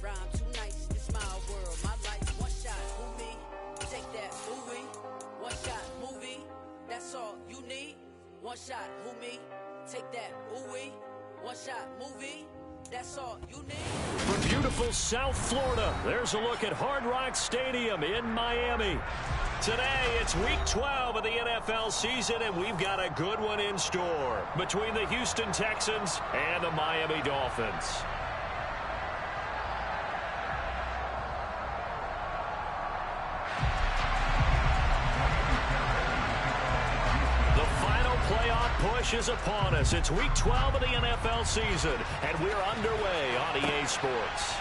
rhyme too nice. It's my world, my life. One shot, who me? Take that movie. One shot, movie. That's all you need. One shot, who me? Take that ooh-wee. One shot, movie. That's all you need. From beautiful South Florida, there's a look at Hard Rock Stadium in Miami. Today, it's Week 12 of the NFL season, and we've got a good one in store between the Houston Texans and the Miami Dolphins. Playoff push is upon us. It's Week 12 of the NFL season, and we're underway on EA Sports.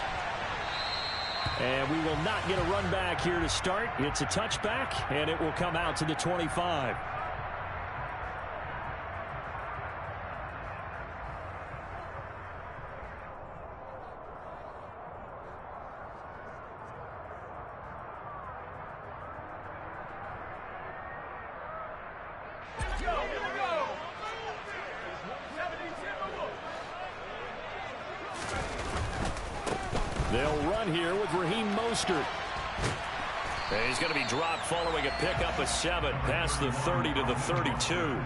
And we will not get a run back here to start. It's a touchback, and it will come out to the 25. They'll run here with Raheem Mostert. And he's going to be dropped following a pickup of 7 past the 30 to the 32.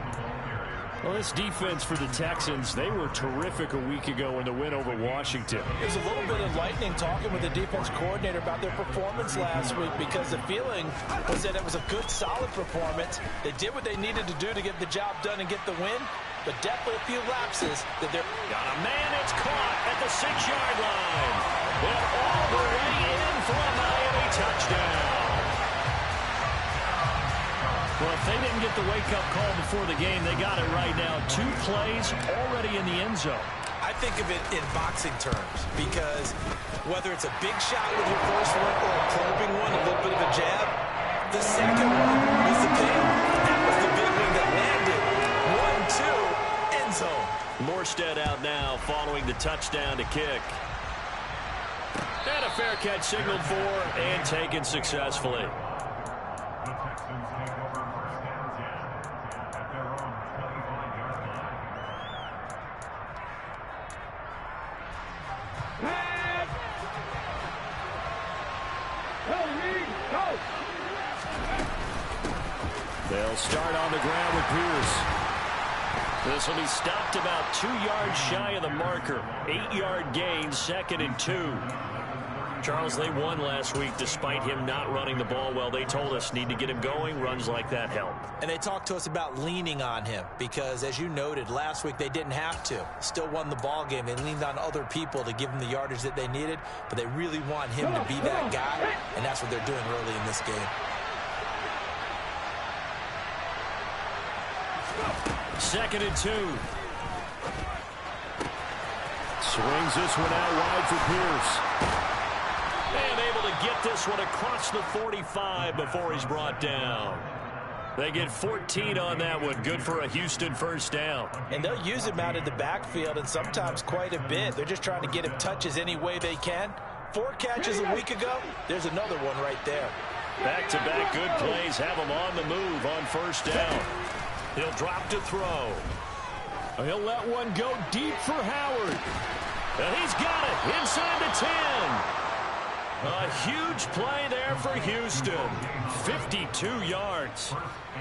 Well, this defense for the Texans, they were terrific a week ago in the win over Washington. There's a little bit enlightening talking with the defense coordinator about their performance last week, because the feeling was that it was a good, solid performance. They did what they needed to do to get the job done and get the win, but definitely a few lapses that they're... Got a man, it's caught at the 6-yard line. And all the way in for a Miami touchdown. Well, if they didn't get the wake-up call before the game, they got it right now. 2 plays already in the end zone. I think of it in boxing terms, because whether it's a big shot with your first one or a probing one, a little bit of a jab, the second one was the payoff. That was the big one that landed. 1-2, end zone. Morstead out now following the touchdown to kick. And a fair catch signaled for and taken successfully. They'll start on the ground with Pierce. This will be stopped about 2 yards shy of the marker. 8-yard gain, 2nd and 2. Charles, they won last week despite him not running the ball well. They told us need to get him going. Runs like that help. And they talked to us about leaning on him because, as you noted, last week they didn't have to. Still won the ball game. They leaned on other people to give them the yardage that they needed, but they really want him to be that guy, and that's what they're doing early in this game. 2nd and 2. Swings this one out wide for Pierce. And able to get this one across the 45 before he's brought down. They get 14 on that one. Good for a Houston first down. And they'll use him out in the backfield, and sometimes quite a bit. They're just trying to get him touches any way they can. 4 catches a week ago. There's another one right there. Back-to-back good plays have him on the move on first down. He'll drop to throw. He'll let one go deep for Howard. And he's got it inside the 10. A huge play there for Houston. 52 yards.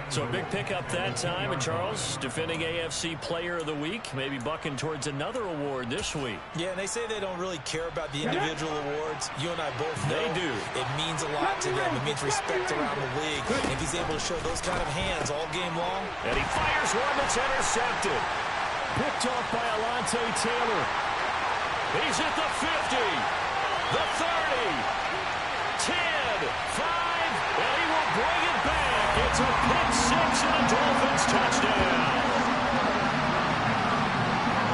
So a big pickup that time. And Charles, defending AFC Player of the Week, maybe bucking towards another award this week. Yeah, and they say they don't really care about the individual awards. You and I both know they do. It means a lot to them. It means respect around the league. And if he's able to show those kind of hands all game long. And he fires one that's intercepted. Picked off by Alontae Taylor. He's at the 50. The 30. 10. 5. And he will bring it back. It's a pick 6 and a Dolphins touchdown.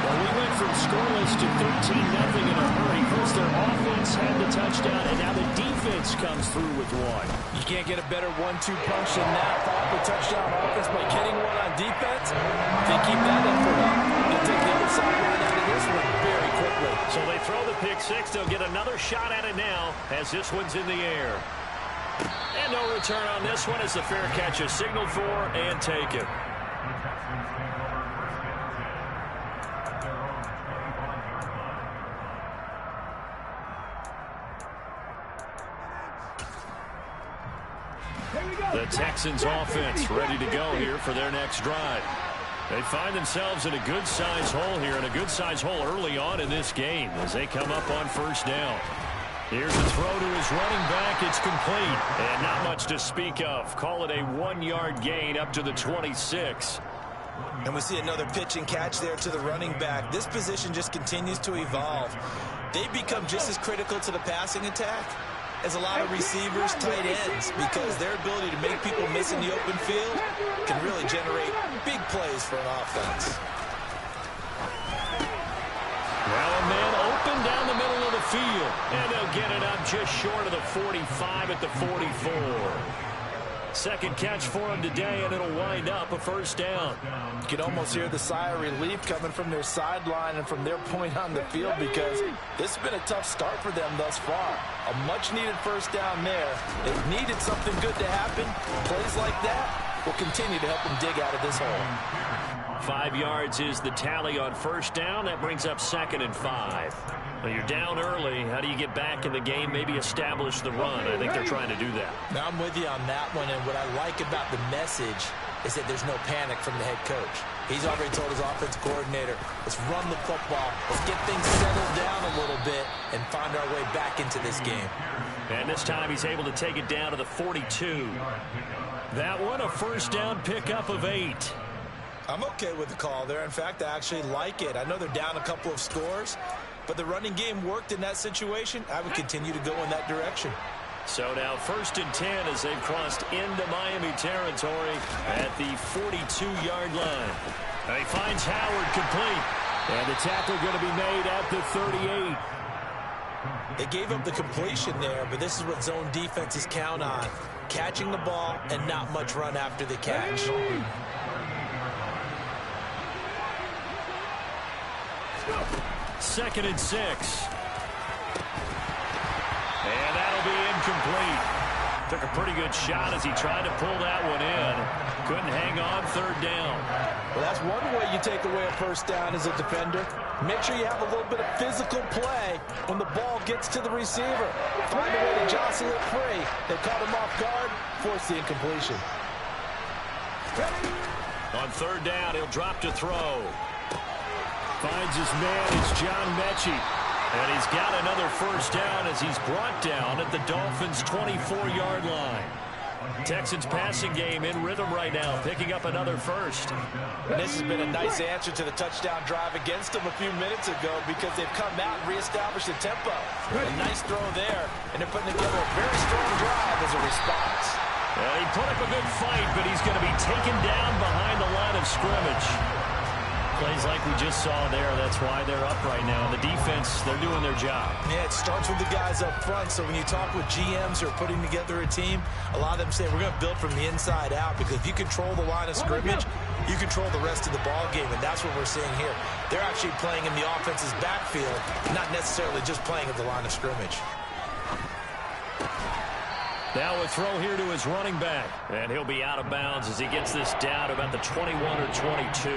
Well, we went from scoreless to 13-0 in a hurry. First their offense had the touchdown, and now the defense comes through with one. You can't get a better 1-2 punch than that. Off the touchdown offense by getting one on defense. If they keep that effort up, they'll take the other sideline out of this one very quickly. So they throw the pick 6. They'll get another shot at it now as this one's in the air. And no return on this one as the fair catch is signaled for and taken. The Texans offense ready to go here for their next drive. They find themselves in a good-sized hole here, and a good-sized hole early on in this game as they come up on first down. Here's a throw to his running back. It's complete, and not much to speak of. Call it a 1-yard gain up to the 26. And we see another pitch and catch there to the running back. This position just continues to evolve. They become just as critical to the passing attack as a lot of receivers, tight ends, because their ability to make people miss in the open field can really generate big plays for an offense. Well, a man open down the middle of the field, and they'll get it up just short of the 45 at the 44. Second catch for him today, and it'll wind up a first down. You can almost hear the sigh of relief coming from their sideline and from their point on the field, because this has been a tough start for them thus far. A much-needed first down there. They've needed something good to happen. Plays like that will continue to help them dig out of this hole. 5 yards is the tally on first down. That brings up 2nd and 5. Well, you're down early. How do you get back in the game, maybe establish the run? I think they're trying to do that. Now, I'm with you on that one, and what I like about the message is that there's no panic from the head coach. He's already told his offensive coordinator, let's run the football, let's get things settled down a little bit and find our way back into this game. And this time he's able to take it down to the 42. That one, a first down pickup of 8. I'm okay with the call there. In fact, I actually like it. I know they're down a couple of scores, but the running game worked in that situation. I would continue to go in that direction. So now 1st and 10 as they've crossed into Miami territory at the 42-yard line. And he finds Howard complete. And the tackle going to be made at the 38. They gave up the completion there, but this is what zone defenses count on. Catching the ball and not much run after the catch. 2nd and 6. And that'll be incomplete. Took a pretty good shot as he tried to pull that one in. Couldn't hang on 3rd down. Well, that's one way you take away a first down as a defender. Make sure you have a little bit of physical play when the ball gets to the receiver. Find a way to jostle it free. They caught him off guard, force the incompletion. On 3rd down, he'll drop to throw. Finds his man, it's John Mechie. And he's got another first down as he's brought down at the Dolphins' 24-yard line. Texans passing game in rhythm right now, picking up another first. And this has been a nice answer to the touchdown drive against them a few minutes ago, because they've come out and reestablished the tempo. A nice throw there, and they're putting together a very strong drive as a response. Well, he put up a good fight, but he's going to be taken down behind the line of scrimmage. Plays like we just saw there, that's why they're up right now. The defense, they're doing their job. Yeah, it starts with the guys up front. So when you talk with GMs who are putting together a team, a lot of them say we're going to build from the inside out, because if you control the line of scrimmage, you control the rest of the ball game, and that's what we're seeing here. They're actually playing in the offense's backfield, not necessarily just playing at the line of scrimmage. Now a throw here to his running back, and he'll be out of bounds as he gets this down to about the 21 or 22.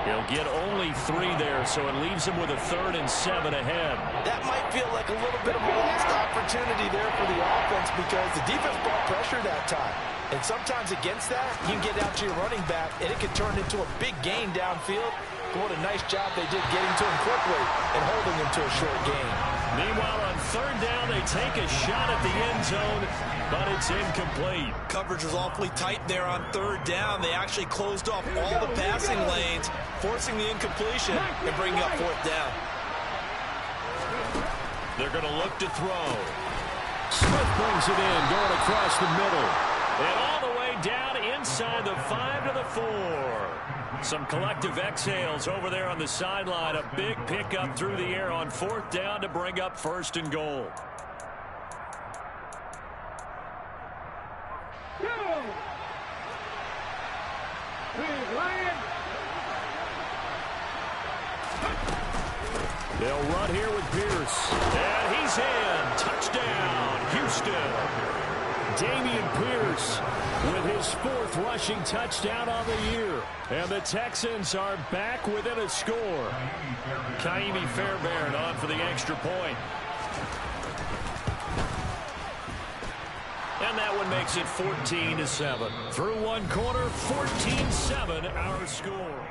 He'll get only 3 there, so it leaves him with a 3rd and 7 ahead. That might feel like a little bit of a lost opportunity there for the offense, because the defense brought pressure that time. And sometimes against that, you can get out to your running back, and it can turn into a big gain downfield. But what a nice job they did getting to him quickly and holding him to a short gain. Meanwhile, on 3rd down, they take a shot at the end zone, but it's incomplete. Coverage was awfully tight there on 3rd down. They actually closed off all the passing lanes, forcing the incompletion and bringing up 4th down. They're going to look to throw. Smith brings it in, going across the middle. And all the way down inside the 5 to the 4. Some collective exhales over there on the sideline. A big pickup through the air on 4th down to bring up 1st and goal. They'll run here with Pierce. And he's in. Touchdown, Houston. Dameon Pierce with his 4th rushing touchdown on the year. And the Texans are back within a score. Kaimi Fairbairn on for the extra point. And that one made makes it 14-7. Through one quarter, 14-7 our score.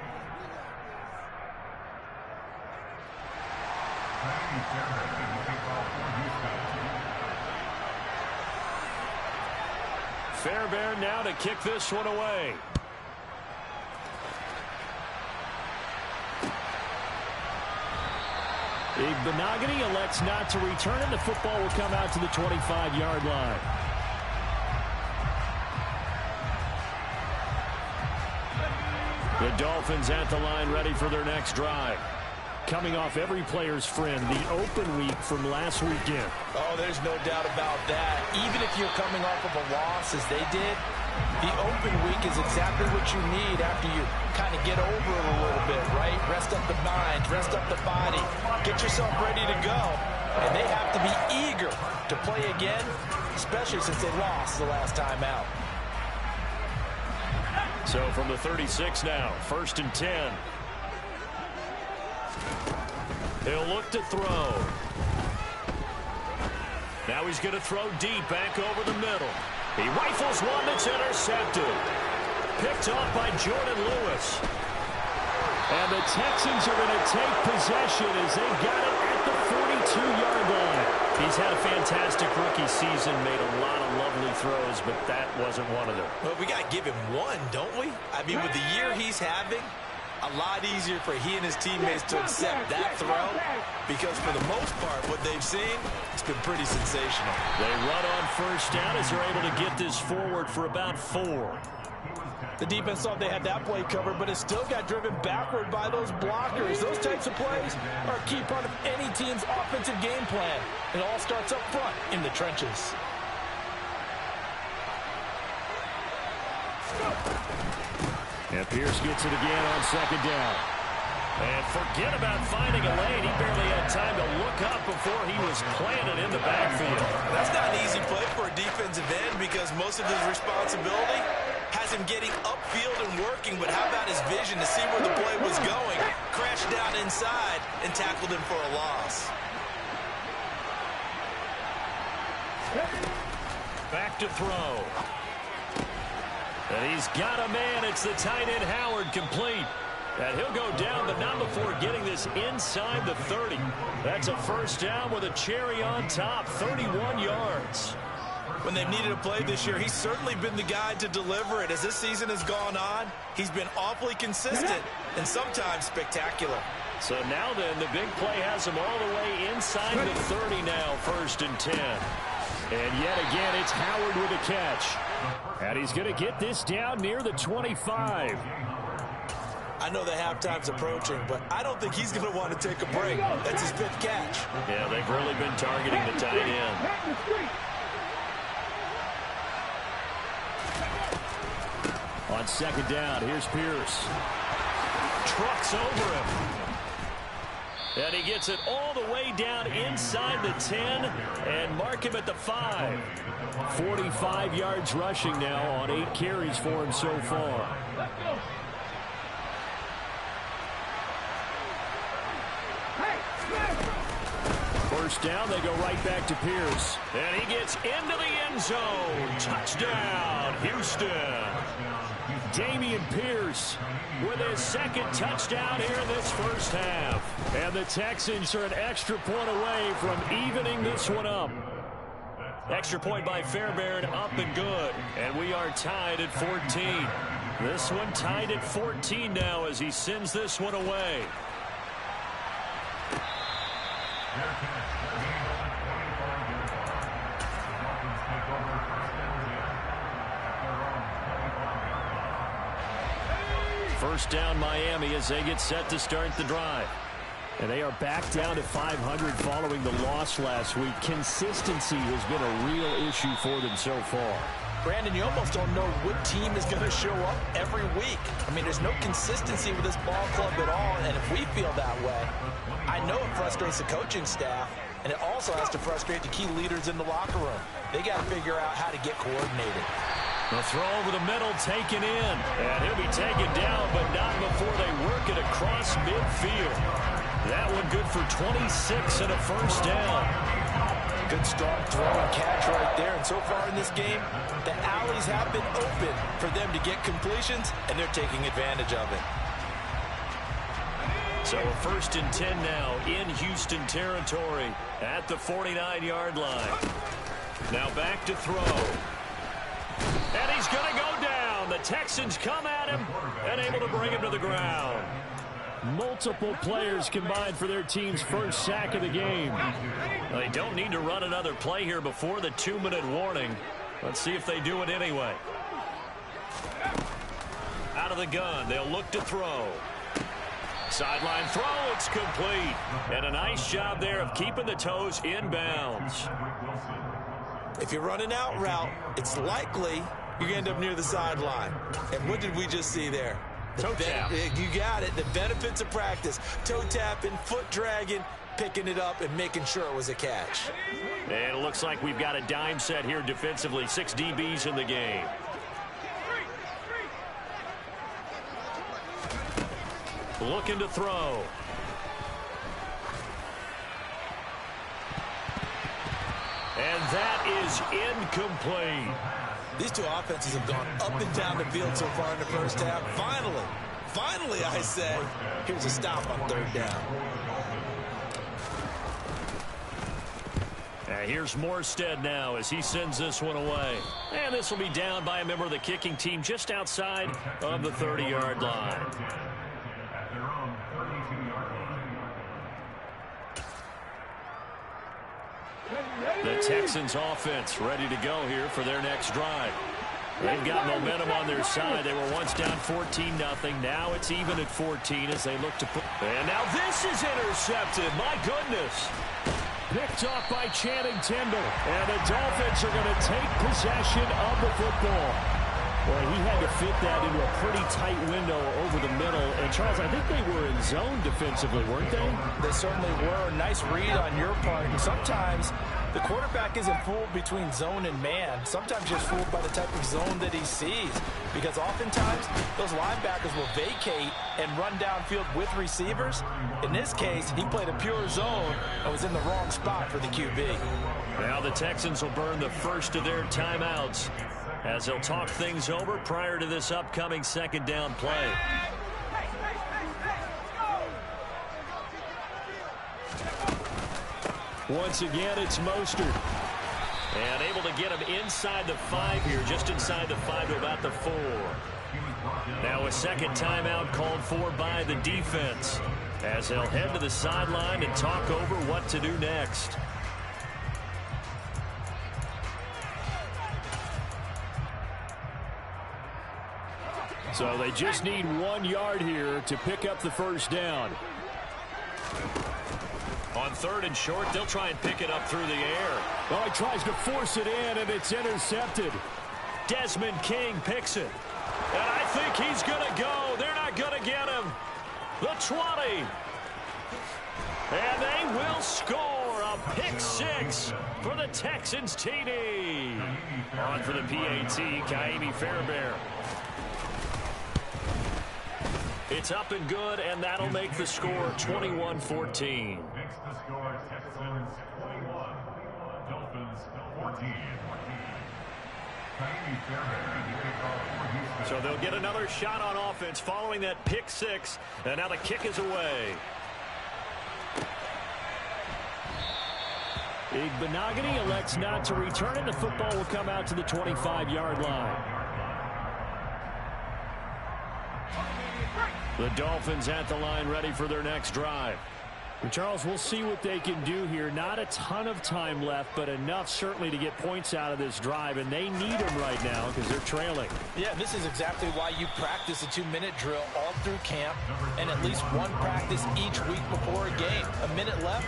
Fairbairn now to kick this one away. Benogany elects not to return it. The football will come out to the 25-yard line. The Dolphins at the line ready for their next drive. Coming off every player's friend, the open week from last weekend. Oh, there's no doubt about that. Even if you're coming off of a loss as they did, the open week is exactly what you need after you kind of get over it a little bit, right? Rest up the mind, rest up the body, get yourself ready to go. And they have to be eager to play again, especially since they lost the last time out. So from the 36 now, 1st and 10. He'll look to throw. Now he's going to throw deep back over the middle. He rifles one that's intercepted. Picked off by Jordan Lewis. And the Texans are going to take possession as they got it at the 42-yard line. He's had a fantastic rookie season, made a lot of lovely throws, but that wasn't one of them. Well, we got to give him one, don't we? I mean, with the year he's having, a lot easier for he and his teammates to accept that throw because for the most part, what they've seen, it's been pretty sensational. They run on 1st down as they're able to get this forward for about 4. The defense thought they had that play covered, but it still got driven backward by those blockers. Those types of plays are a key part of any team's offensive game plan. It all starts up front in the trenches. And Pierce gets it again on 2nd down. And forget about finding a lane. He barely had time to look up before he was planted in the backfield. That's not an easy play for a defensive end because most of his responsibility has him getting upfield and working, but how about his vision to see where the play was going, crashed down inside, and tackled him for a loss. Back to throw. And he's got a man. It's the tight end Howard, complete. And he'll go down, but not before getting this inside the 30. That's a 1st down with a cherry on top, 31 yards. When they've needed a play this year, he's certainly been the guy to deliver it. As this season has gone on, he's been awfully consistent and sometimes spectacular. So now then, the big play has him all the way inside the 30 now, 1st and 10. And yet again, it's Howard with a catch. And he's going to get this down near the 25. I know the halftime's approaching, but I don't think he's going to want to take a break. That's his 5th catch. Yeah, they've really been targeting the tight end. On 2nd down, here's Pierce. Trucks over him. And he gets it all the way down inside the 10 and mark him at the 5. 45 yards rushing now on 8 carries for him so far. First down, they go right back to Pierce. And he gets into the end zone. Touchdown, Houston. Dameon Pierce with his 2nd touchdown here in this 1st half. And the Texans are an extra point away from evening this one up. Extra point by Fairbairn, up and good. And we are tied at 14. This one tied at 14 now as he sends this one away. First down Miami as they get set to start the drive. And they are back down to 500 following the loss last week. Consistency has been a real issue for them so far. Brandon, you almost don't know what team is going to show up every week. I mean, there's no consistency with this ball club at all, and if we feel that way, I know it frustrates the coaching staff, and it also has to frustrate the key leaders in the locker room. They got to figure out how to get coordinated. The throw over the middle taken in, and he'll be taken down, but not before they work it across midfield. That one good for 26 and a 1st down. Good strong throw and catch right there. And so far in this game, the alleys have been open for them to get completions, and they're taking advantage of it. So a 1st and 10 now in Houston territory at the 49-yard line. Now back to throw. And he's going to go down. The Texans come at him and able to bring him to the ground. Multiple players combined for their team's first sack of the game. They don't need to run another play here before the 2-minute warning. Let's see if they do it anyway. Out of the gun, they'll look to throw. Sideline throw, it's complete. And a nice job there of keeping the toes in bounds. If you're running out route, it's likely you're going to end up near the sideline. And what did we just see there? Toe tap. You got it. The benefits of practice. Toe tapping, foot dragging, picking it up, and making sure it was a catch. And it looks like we've got a dime set here defensively. 6 DBs in the game. Looking to throw. And that is incomplete. These two offenses have gone up and down the field so far in the first half. Finally, I say, here's a stop on 3rd down. Here's Morstead now as he sends this one away. And this will be down by a member of the kicking team just outside of the 30-yard line. The Texans offense ready to go here for their next drive. They've got momentum on their side. They were once down 14-0. Now it's even at 14 as they look to put. And now this is intercepted. My goodness. Picked off by Channing Tindall. And the Dolphins are going to take possession of the football. Boy, he had to fit that into a pretty tight window over the middle. And, Charles, I think they were in zone defensively, weren't they? They certainly were. Nice read on your part. And sometimes the quarterback isn't fooled between zone and man. Sometimes just fooled by the type of zone that he sees. Because oftentimes, those linebackers will vacate and run downfield with receivers. In this case, he played a pure zone and was in the wrong spot for the QB. Now the Texans will burn the first of their timeouts as they'll talk things over prior to this upcoming 2nd down play. Once again, it's Mostert. And able to get him inside the 5 here, just inside the 5 to about the 4. Now a 2nd timeout called for by the defense as they'll head to the sideline and talk over what to do next. So they just need 1 yard here to pick up the first down. On 3rd and short, they'll try and pick it up through the air. Oh, he tries to force it in, and it's intercepted. Desmond King picks it. And I think he's going to go. They're not going to get him. The 20. And they will score a pick 6 for the Texans TD. On for the PAT, Kaimi Fairbairn. It's up and good, and that'll make the score 21-14. Makes the score Texans 21, Dolphins 14. So they'll get another shot on offense following that pick 6, and now the kick is away. Igbenogany elects not to return it. The football will come out to the 25-yard line. The Dolphins at the line ready for their next drive. Charles, we'll see what they can do here. Not a ton of time left, but enough certainly to get points out of this drive, and they need them right now because they're trailing. Yeah, this is exactly why you practice a 2-minute drill all through camp and at least one practice each week before a game. A minute left,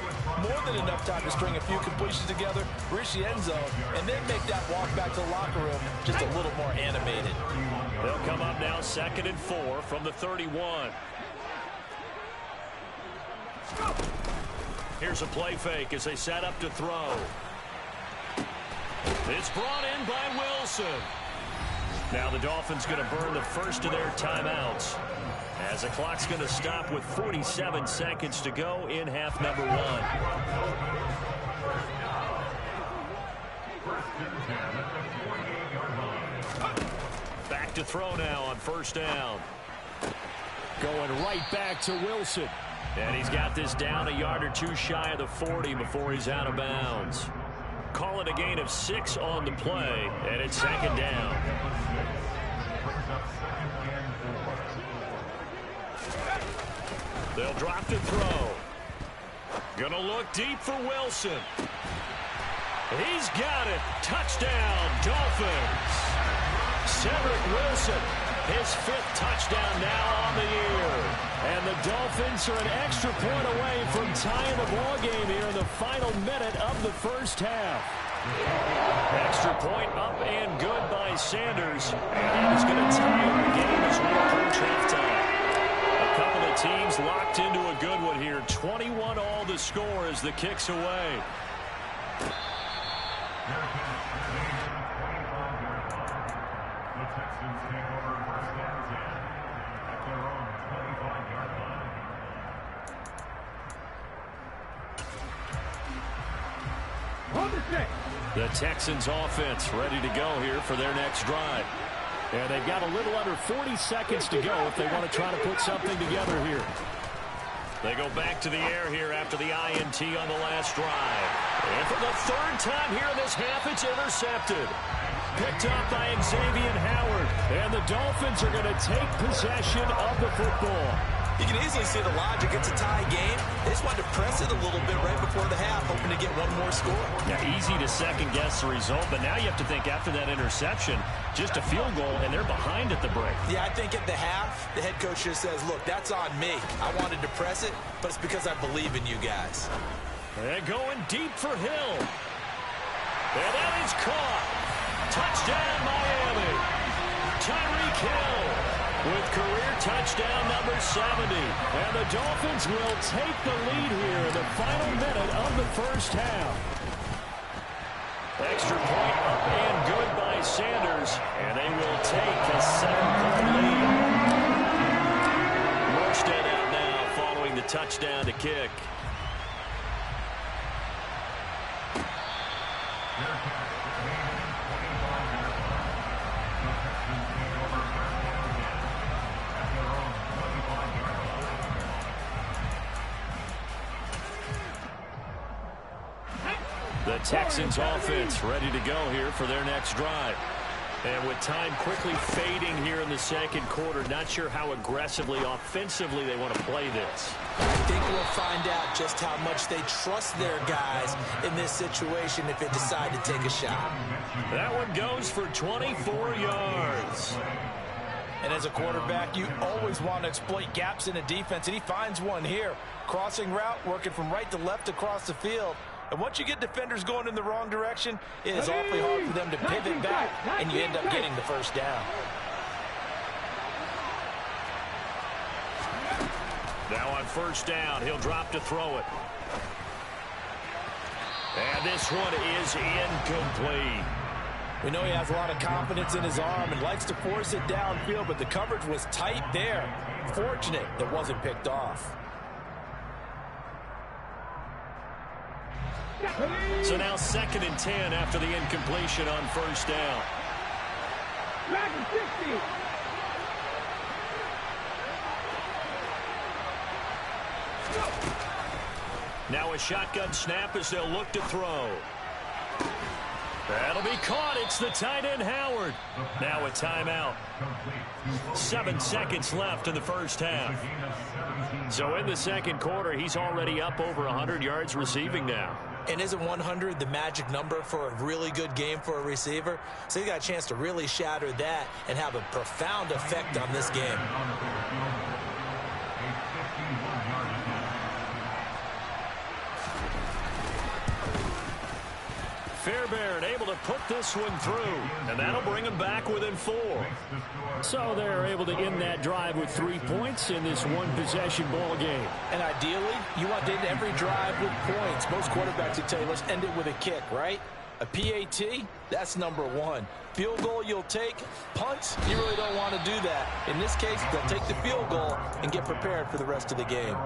more than enough time to string a few completions together, reach the end zone, and then make that walk back to the locker room just a little more animated. They'll come up now 2nd and 4 from the 31. Here's a play fake as they set up to throw. It's brought in by Wilson. Now the Dolphins going to burn the first of their timeouts as the clock's going to stop with 47 seconds to go in half number 1. Back to throw now on first down. Going right back to Wilson. And he's got this down a yard or two shy of the 40 before he's out of bounds. Call it a gain of 6 on the play, and it's second down. They'll drop to throw. Gonna look deep for Wilson. He's got it. Touchdown, Dolphins. Cedric Wilson, his 5th touchdown now on the year. And the Dolphins are an extra point away from tying the ball game here in the final minute of the first half. Extra point up and good by Sanders. And that is going to tie up the game as we approach halftime. A couple of teams locked into a good one here. 21 all the score as the kick's away. The Texans offense ready to go here for their next drive. And they've got a little under 40 seconds to go if they want to try to put something together here. They go back to the air here after the INT on the last drive. And for the 3rd time here in this half, it's intercepted. Picked up by Xavier Howard. And the Dolphins are going to take possession of the football. You can easily see the logic. It's a tie game. They just wanted to press it a little bit right before the half, hoping to get one more score. Yeah, easy to second-guess the result, but now you have to think after that interception, just a field goal, and they're behind at the break. Yeah, I think at the half, the head coach just says, look, that's on me. I wanted to press it, but it's because I believe in you guys. They're going deep for Hill. And that is caught. Touchdown, Miami. Tyreek Hill with career touchdown number 70. And the Dolphins will take the lead here in the final minute of the first half. Extra point up and good by Sanders. And they will take a 7-point lead. Morstead out now following the touchdown to kick. The Texans offense ready to go here for their next drive. And with time quickly fading here in the second quarter, not sure how aggressively, offensively they want to play this. I think we'll find out just how much they trust their guys in this situation if they decide to take a shot. That one goes for 24 yards. And as a quarterback, you always want to exploit gaps in a defense, and he finds one here. Crossing route, working from right to left across the field. And once you get defenders going in the wrong direction, it is awfully hard for them to pivot back, and you end up getting the first down. Now on first down, he'll drop to throw it. And this one is incomplete. We know he has a lot of confidence in his arm and likes to force it downfield, but the coverage was tight there. Fortunate that wasn't picked off. So now 2nd and 10 after the incompletion on first down. Now a shotgun snap as they'll look to throw. That'll be caught. It's the tight end, Howard. Now a timeout. 7 seconds left in the first half. So in the second quarter, he's already up over 100 yards receiving now. And isn't 100 the magic number for a really good game for a receiver? So he got a chance to really shatter that and have a profound effect on this game. Fairbairn able to put this one through, and that'll bring him back within 4. So they're able to end that drive with 3 points in this one-possession ball game. And ideally, you want to end every drive with points. Most quarterbacks would tell you, let's end it with a kick, right? A PAT, that's number 1. Field goal you'll take. Punts, you really don't want to do that. In this case, they'll take the field goal and get prepared for the rest of the game.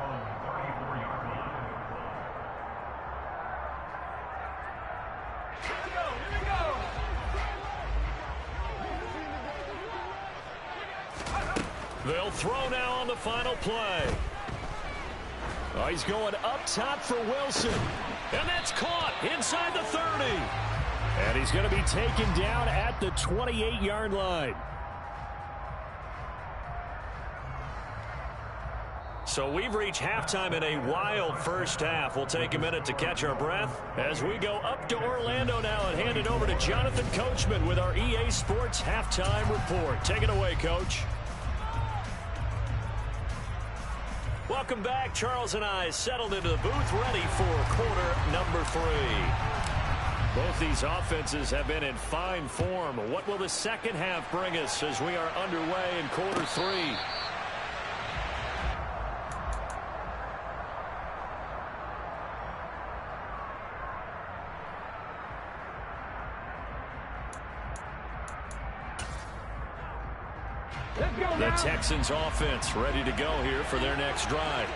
Here we go. They'll throw now on the final play. Oh, he's going up top for Wilson. And that's caught inside the 30. And he's going to be taken down at the 28-yard line. So we've reached halftime in a wild first half. We'll take a minute to catch our breath as we go up to Orlando now and hand it over to Jonathan Coachman with our EA Sports Halftime Report. Take it away, Coach. Welcome back. Charles and I settled into the booth ready for quarter number 3. Both these offenses have been in fine form. What will the second half bring us as we are underway in quarter 3? The Texans offense ready to go here for their next drive.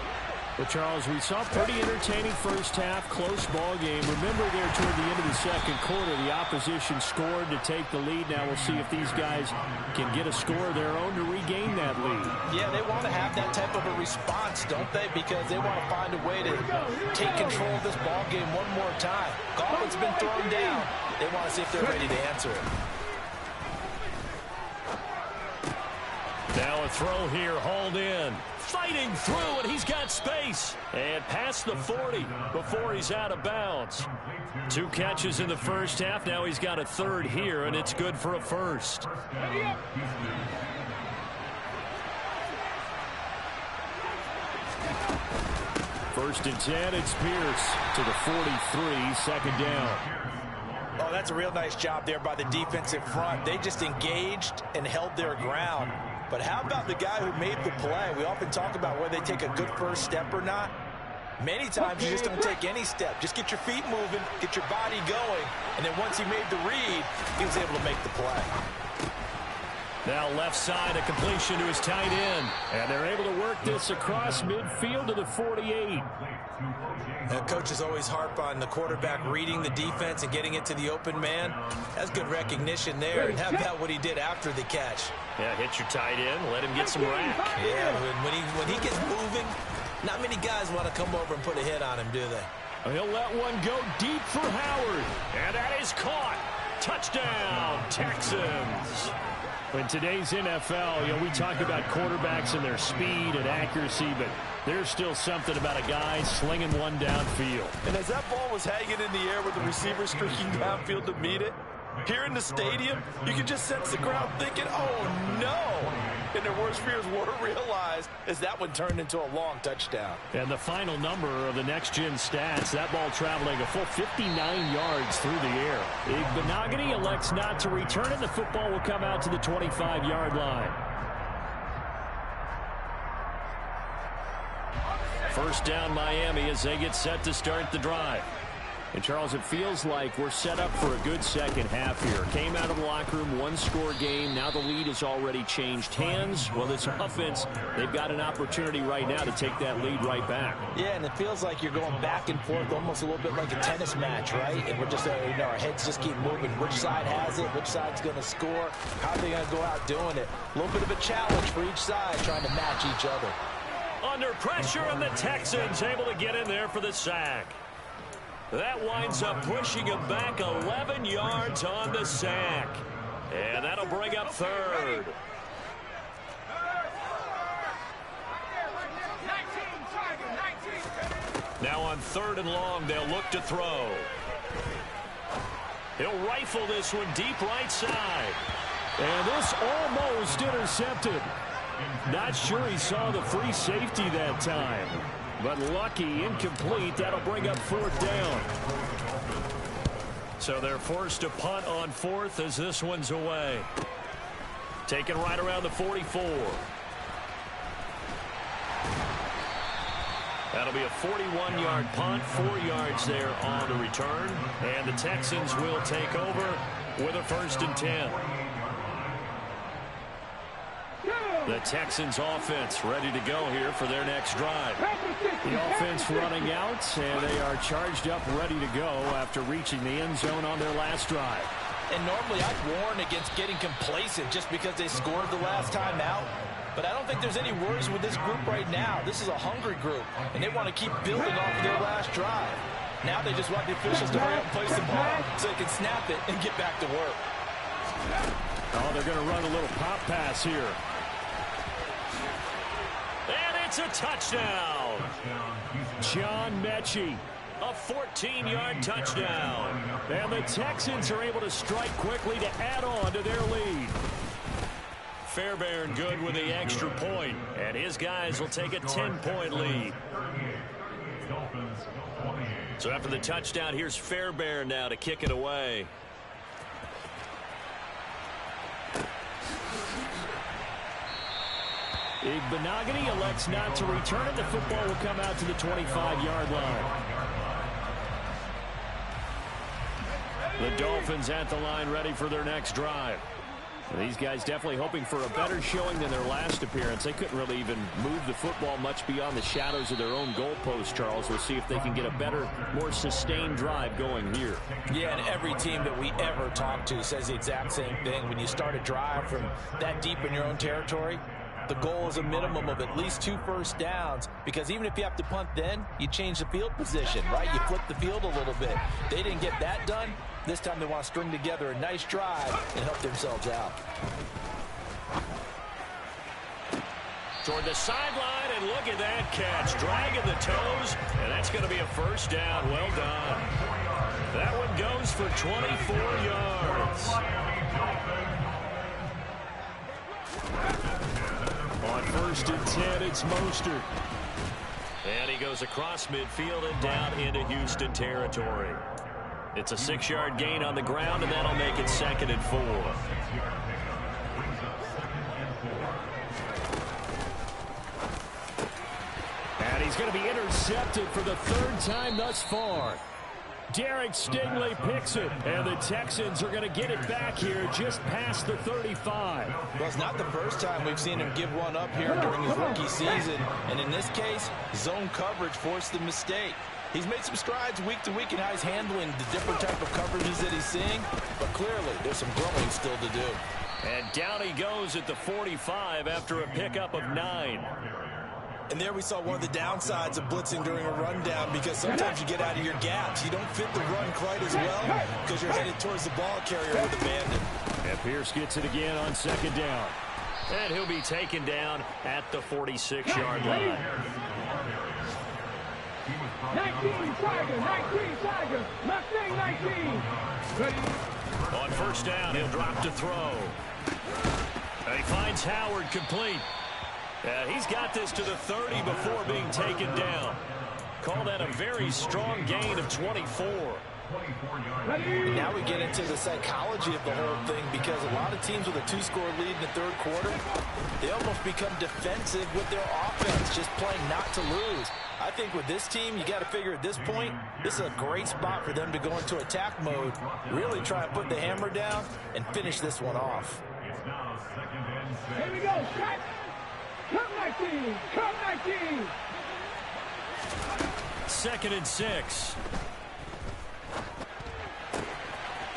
Well, Charles, we saw a pretty entertaining first half, close ball game. Remember there toward the end of the second quarter, the opposition scored to take the lead. Now we'll see if these guys can get a score of their own to regain that lead. Yeah, they want to have that type of a response, don't they? Because they want to find a way to take control of this ball game one more time. Gauntlet's been thrown down. They want to see if they're ready to answer it. Now a throw here, hauled in. Fighting through, and he's got space. And past the 40 before he's out of bounds. 2 catches in the first half. Now he's got a third here, and it's good for a first. First and 10, it's Pierce to the 43, second down. Oh, that's a real nice job there by the defensive front. They just engaged and held their ground. But how about the guy who made the play? We often talk about whether they take a good first step or not. Many times you just don't take any step. Just get your feet moving, get your body going, and then once he made the read, he was able to make the play. Now left side, a completion to his tight end. And they're able to work this across midfield to the 48. Coach is always harp on the quarterback reading the defense and getting it to the open man. That's good recognition there. And how about what he did after the catch? Yeah, hit your tight end, let him get some rack. Yeah, when he gets moving, not many guys want to come over and put a hit on him, do they? He'll let one go deep for Howard. And that is caught. Touchdown, Texans. In today's NFL, we talk about quarterbacks and their speed and accuracy, but there's still something about a guy slinging one downfield. And as that ball was hanging in the air with the receiver streaking downfield to meet it, here in the stadium, you can just sense the crowd thinking, oh, no. And their worst fears were realized as that one turned into a long touchdown. And the final number of the next-gen stats, that ball traveling a full 59 yards through the air. Benogany elects not to return it. The football will come out to the 25-yard line. First down, Miami, as they get set to start the drive. And, Charles, it feels like we're set up for a good second half here. Came out of the locker room, one-score game. Now the lead has already changed hands. Well, this offense, they've got an opportunity right now to take that lead right back. Yeah, and it feels like you're going back and forth almost a little bit like a tennis match, right? And we're just, our heads just keep moving. Which side has it? Which side's going to score? How are they going to go out doing it? A little bit of a challenge for each side trying to match each other. Under pressure, and the Texans able to get in there for the sack. That winds up pushing him back 11 yards on the sack. And that'll bring up third. Now on 3rd and long, they'll look to throw. He'll rifle this one deep right side. And this almost intercepted. Not sure he saw the free safety that time. But lucky, incomplete. That'll bring up 4th down. So they're forced to punt on 4th as this one's away. Taken right around the 44. That'll be a 41-yard punt, 4 yards there on the return. And the Texans will take over with a 1st and 10. The Texans offense ready to go here for their next drive. The offense running out, and they are charged up, ready to go after reaching the end zone on their last drive. And normally I'd warn against getting complacent just because they scored the last time out. but I don't think there's any worries with this group right now. This is a hungry group, and they want to keep building off of their last drive. Now they just want the officials to hurry up and place the ball so they can snap it and get back to work. Oh, they're going to run a little pop pass here. And it's a touchdown. John Mechie, a 14-yard touchdown. And the Texans are able to strike quickly to add on to their lead. Fairbairn good with the extra point, and his guys will take a 10-point lead. So after the touchdown, here's Fairbairn now to kick it away. Igbenogany elects not to return it. The football will come out to the 25-yard line. The Dolphins at the line, ready for their next drive. These guys definitely hoping for a better showing than their last appearance. They couldn't really even move the football much beyond the shadows of their own goalpost, Charles. We'll see if they can get a better, more sustained drive going here. Yeah, and every team that we ever talk to says the exact same thing. When you start a drive from that deep in your own territory, the goal is a minimum of at least 2 first downs, because even if you have to punt then, you change the field position, right? You flip the field a little bit. They didn't get that done. This time they want to string together a nice drive and help themselves out. Toward the sideline, and look at that catch. Dragging the toes, and that's going to be a first down. Well done. That one goes for 24 yards. On 1st and 10, it's Mostert. And he goes across midfield and down into Houston territory. It's a 6-yard gain on the ground, and that'll make it 2nd and 4. And he's going to be intercepted for the 3rd time thus far. Derek Stingley picks it, and the Texans are going to get it back here just past the 35. Well, it's not the first time we've seen him give one up here during his rookie season, and in this case, zone coverage forced the mistake. He's made some strides week to week in how he's handling the different type of coverages that he's seeing, but clearly there's some growing still to do. And down he goes at the 45 after a pickup of 9. And there we saw one of the downsides of blitzing during a rundown, because sometimes you get out of your gaps. You don't fit the run quite as well because you're headed towards the ball carrier with abandon. And Pierce gets it again on 2nd down. And he'll be taken down at the 46-yard line. 19 Tiger, 19 Tiger, Mustang 19. Ready? On 1st down, he'll drop to throw. And he finds Howard complete. He's got this to the 30 before being taken down. Call that a very strong gain of 24. And now we get into the psychology of the whole thing, because a lot of teams with a 2-score lead in the 3rd quarter, they almost become defensive with their offense, just playing not to lose. I think with this team, you got to figure at this point, this is a great spot for them to go into attack mode, really try and put the hammer down and finish this one off. Here we go, shot. Come 19, come 19. 2nd and 6.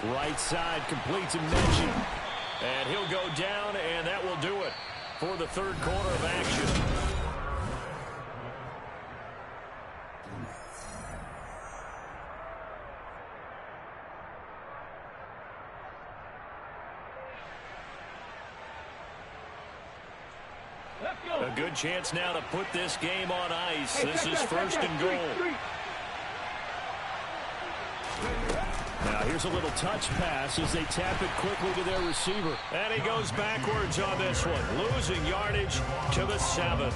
Right side completes to Mechie. And he'll go down, and that will do it for the 3rd quarter of action. A good chance now to put this game on ice. This is 1st and goal. Now here's a little touch pass as they tap it quickly to their receiver. And he goes backwards on this one, losing yardage to the 7.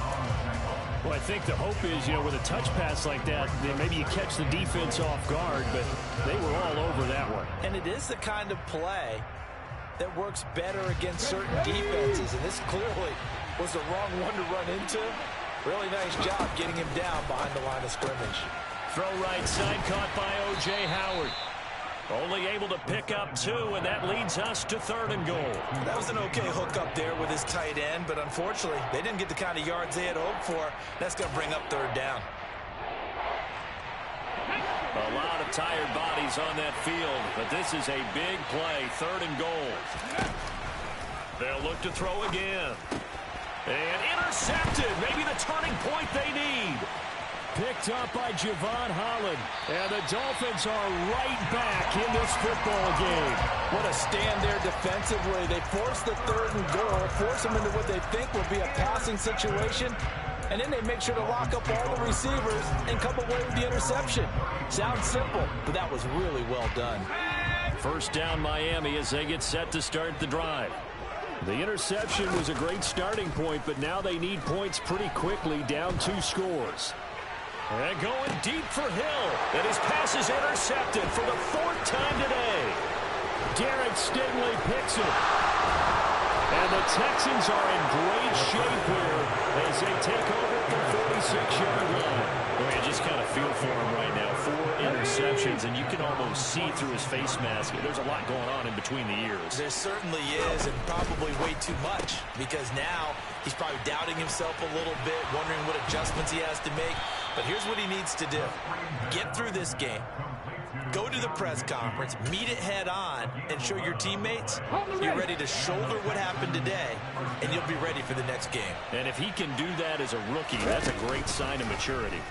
Well, I think the hope is, with a touch pass like that, then maybe you catch the defense off guard, but they were all over that one. And it is the kind of play that works better against certain defenses, and this clearly was the wrong one to run into. Really nice job getting him down behind the line of scrimmage. Throw right side, caught by O.J. Howard. Only able to pick up 2, and that leads us to 3rd and goal. That was an okay hook up there with his tight end, but unfortunately, they didn't get the kind of yards they had hoped for. That's going to bring up 3rd down. A lot of tired bodies on that field, but this is a big play, 3rd and goal. They'll look to throw again. And intercepted. Maybe the turning point they need. Picked up by Javon Holland. And the Dolphins are right back in this football game. What a stand there defensively. They force the 3rd and goal, force them into what they think will be a passing situation, and then they make sure to lock up all the receivers and come away with the interception. Sounds simple, but that was really well done. First down Miami as they get set to start the drive. The interception was a great starting point, but now they need points pretty quickly, down 2 scores. And going deep for Hill. And his pass is intercepted for the 4th time today. Garrett Stingley picks it. And the Texans are in great shape here as they take over at the 46-yard line. Well, you just kind of feel for him right now. 4 interceptions, and you can almost see through his face mask. There's a lot going on in between the ears. There certainly is, and probably way too much, because now he's probably doubting himself a little bit, wondering what adjustments he has to make. But here's what he needs to do. Get through this game. Go to the press conference, meet it head on, and show your teammates you're ready to shoulder what happened today, and you'll be ready for the next game. And if he can do that as a rookie, that's a great sign of maturity.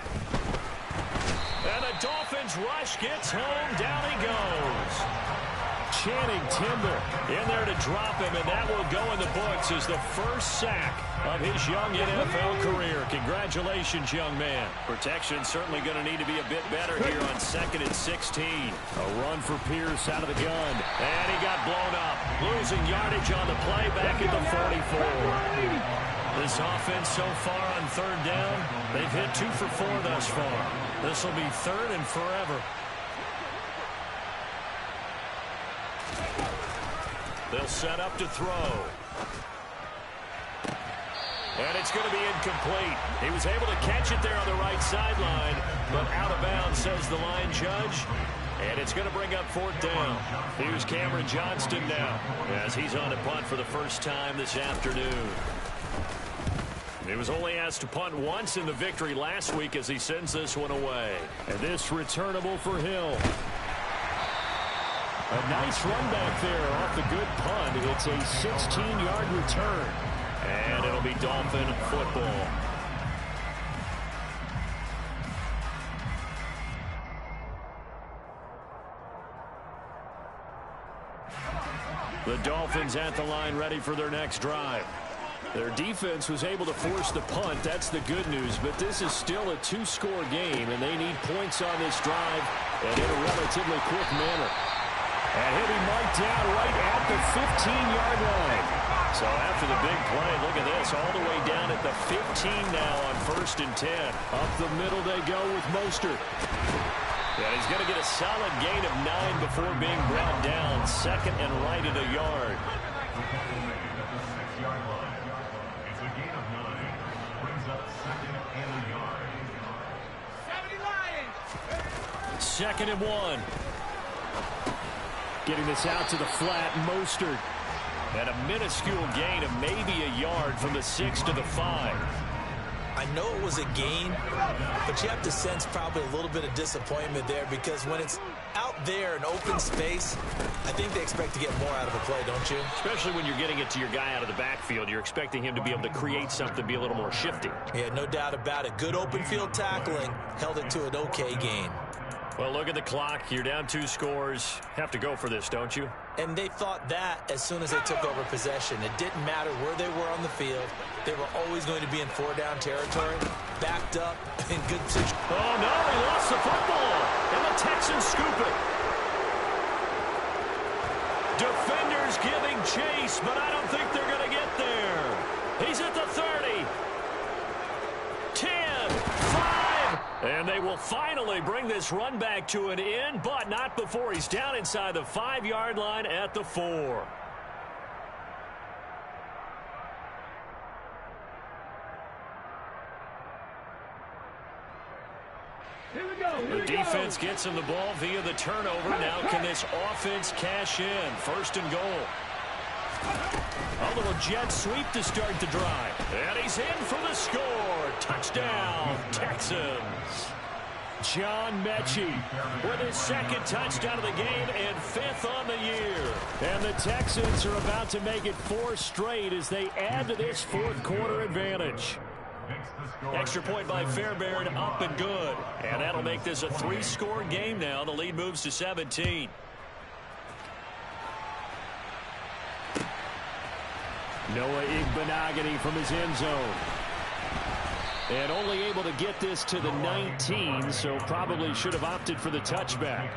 And the Dolphins rush gets home. Down he goes. Channing Timber in there to drop him, and that will go in the books as the first sack of his young NFL career. Congratulations, young man. Protection certainly going to need to be a bit better here on 2nd and 16. A run for Pierce out of the gun. And he got blown up. Losing yardage on the play back at the 44. This offense so far on 3rd down, they've hit 2 for 4 thus far. This will be 3rd and forever. They'll set up to throw. And it's going to be incomplete. He was able to catch it there on the right sideline, but out of bounds, says the line judge. And it's going to bring up 4th down. Here's Cameron Johnston now as he's on a punt for the first time this afternoon. He was only asked to punt once in the victory last week as he sends this one away. And this returnable for Hill. A nice run back there off the good punt. It's a 16-yard return. And it'll be Dolphin football. The Dolphins at the line ready for their next drive. Their defense was able to force the punt. That's the good news. But this is still a 2-score game, and they need points on this drive and in a relatively quick manner. And he'll be marked down right at the 15-yard line. So after the big play, look at this, all the way down at the 15 now on 1st and 10. Up the middle they go with Mostert. Yeah, he's going to get a solid gain of 9 before being brought down. 2nd and right at a yard. It's a gain of 9. Brings up 2nd and a yard. 2nd and 1. Getting this out to the flat, Mostert. And a minuscule gain of maybe a yard from the 6 to the 5. I know it was a gain, but you have to sense probably a little bit of disappointment there because when it's out there in open space, I think they expect to get more out of the play, don't you? Especially when you're getting it to your guy out of the backfield. You're expecting him to be able to create something, be a little more shifty. Yeah, no doubt about it. Good open field tackling held it to an okay gain. Well, look at the clock. You're down 2 scores. Have to go for this, don't you? And they thought that as soon as they took over possession. It didn't matter where they were on the field. They were always going to be in 4-down territory, backed up, in good position. Oh, no, he lost the football. And the Texans scoop it. Defenders giving chase, but I don't think they're going to get there. He's at the 30. 10, 5. And they will finally bring this run back to an end, but not before he's down inside the 5-yard line at the 4. The defense gets him the ball via the turnover. Now can this offense cash in? 1st and goal. A little jet sweep to start the drive. And he's in for the score. Touchdown, Texans. John Mechie with his 2nd touchdown of the game and 5th on the year. And the Texans are about to make it 4 straight as they add to this fourth quarter advantage. Extra point by Fairbairn, up and good. And that'll make this a 3-score game now. The lead moves to 17. Noah Igbenogany from his end zone. And only able to get this to the 19, so probably should have opted for the touchback.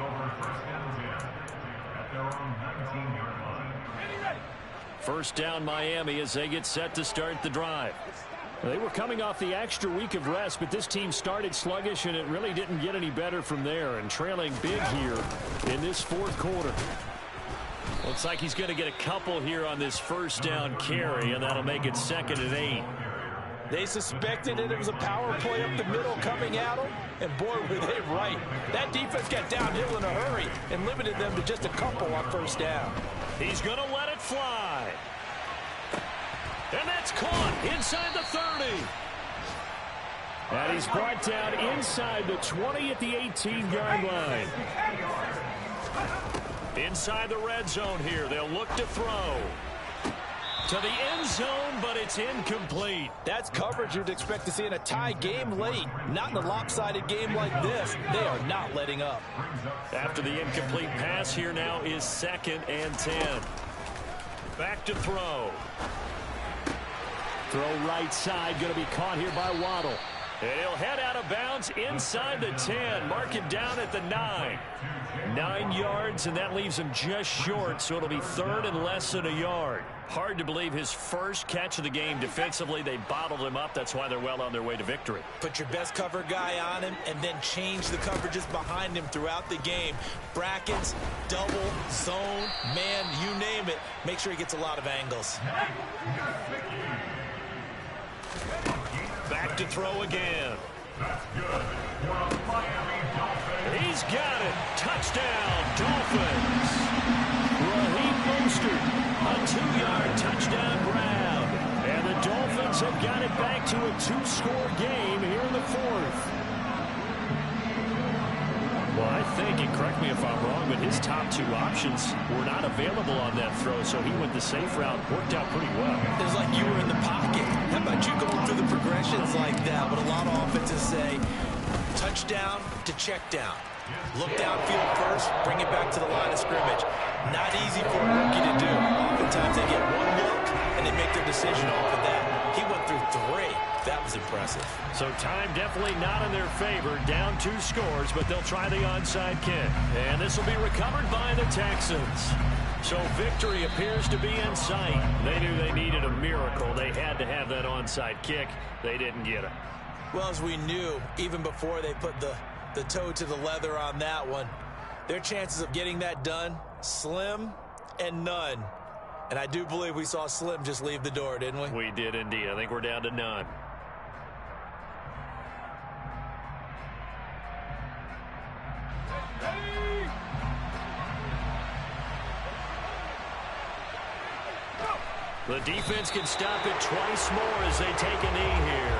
First down Miami as they get set to start the drive. They were coming off the extra week of rest, but this team started sluggish, and it really didn't get any better from there, and trailing big here in this fourth quarter. Looks like he's going to get a couple here on this first down carry, and that'll make it 2nd and 8. They suspected it was a power play up the middle coming at them, and boy, were they right. That defense got downhill in a hurry and limited them to just a couple on first down. He's going to let it fly. And that's caught inside the 30. And he's brought down inside the 20 at the 18-yard line. Inside the red zone here. They'll look to throw. To the end zone, but it's incomplete. That's coverage you'd expect to see in a tie game late. Not in a lopsided game like this. They are not letting up. After the incomplete pass, here now is 2nd and 10. Back to throw. Throw right side, going to be caught here by Waddle. And he'll head out of bounds inside the 10. Mark him down at the 9. 9 yards, and that leaves him just short, so it'll be 3rd and less than a yard. Hard to believe his first catch of the game defensively. They bottled him up. That's why they're well on their way to victory. Put your best cover guy on him and then change the coverages behind him throughout the game. Brackets, double, zone, man, you name it. Make sure he gets a lot of angles. Back to throw again. He's got it. Touchdown, Dolphins. Raheem Mostert, a 2-yard touchdown grab. And the Dolphins have got it back to a 2-score game here in the fourth. Well, I think, and correct me if I'm wrong, but his top 2 options were not available on that throw, so he went the safe route. Worked out pretty well. It was like you were in the pocket. How about you going through the progressions like that? But a lot of offenses say touchdown to check down. Look downfield first, bring it back to the line of scrimmage. Not easy for a rookie to do. Oftentimes they get one look and they make their decision off of that. He went through 3. That was impressive. So time definitely not in their favor. Down 2 scores, but they'll try the onside kick. And this will be recovered by the Texans. So victory appears to be in sight. They knew they needed a miracle. They had to have that onside kick. They didn't get it. Well, as we knew, even before they put the toe to the leather on that one, their chances of getting that done, slim and none. And I do believe we saw Slim just leave the door, didn't we? We did indeed. I think we're down to none. The defense can stop it twice more as they take a knee here.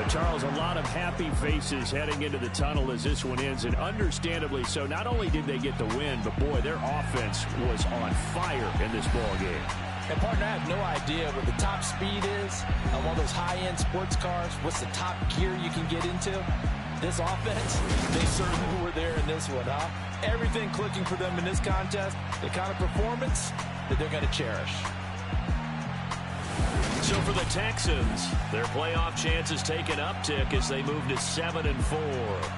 Charles, a lot of happy faces heading into the tunnel as this one ends, and understandably so. Not only did they get the win, but boy, their offense was on fire in this ball game. And partner, I have no idea what the top speed is on one of those high-end sports cars. What's the top gear you can get into? This offense, they certainly were there in this one, huh? Everything clicking for them in this contest, the kind of performance that they're going to cherish. So for the Texans, their playoff chances take an uptick as they move to 7-4.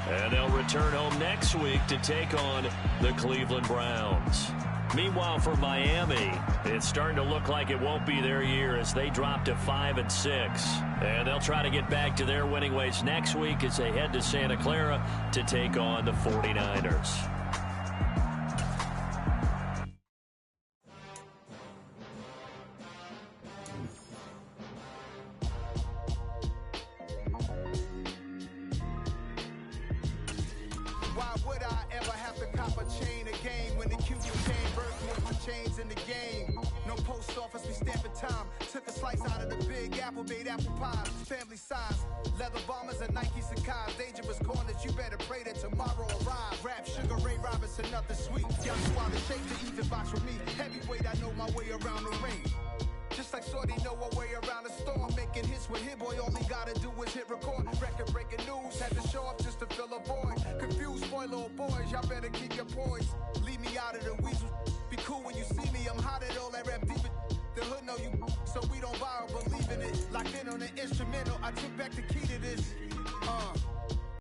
And they'll return home next week to take on the Cleveland Browns. Meanwhile, for Miami, it's starting to look like it won't be their year as they drop to 5-6. And they'll try to get back to their winning ways next week as they head to Santa Clara to take on the 49ers. Why would I ever have to cop a chance? made apple pies, family size. Leather bombers and Nike Sacai's. Dangerous corners, you better pray that tomorrow arrives. Rap, Sugar Ray Robinson, nothing sweet. Y'all swallow shape to even box with me. Heavyweight, I know my way around the ring. Just like Shorty know her way around the storm. Making hits with Hit Boy, all he gotta do is hit record. Record breaking news, had to show up just to fill a void. Confused boy, little boys, y'all better keep your poise. Leave me out of the weasel. Be cool when you see me, I'm hot at all that rap deep. The hood know you, so we don't borrow, believe in it. Locked in on the instrumental, I took back the key to this.